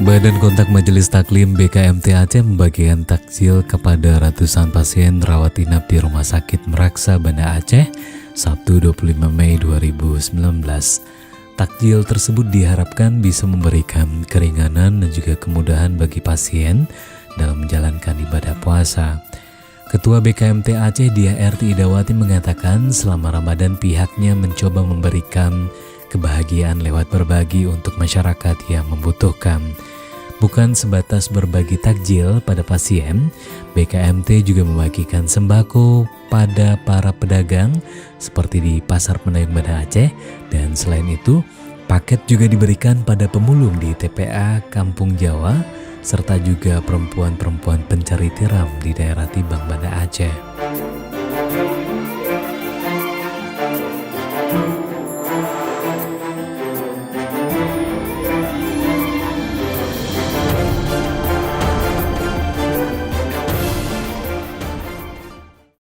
Badan Kontak Majelis Taklim BKMT Aceh membagikan takjil kepada ratusan pasien rawat inap di Rumah Sakit Meraksa Banda Aceh Sabtu 25 Mei 2019. Takjil tersebut diharapkan bisa memberikan keringanan dan juga kemudahan bagi pasien dalam menjalankan ibadah puasa. Ketua BKMT Aceh Diah RT Idawati mengatakan selama Ramadan pihaknya mencoba memberikan kebahagiaan lewat berbagi untuk masyarakat yang membutuhkan. Bukan sebatas berbagi takjil pada pasien, BKMT juga membagikan sembako pada para pedagang seperti di Pasar Penayung Banda Aceh, dan selain itu paket juga diberikan pada pemulung di TPA Kampung Jawa serta juga perempuan-perempuan pencari tiram di daerah Tibang Banda Aceh.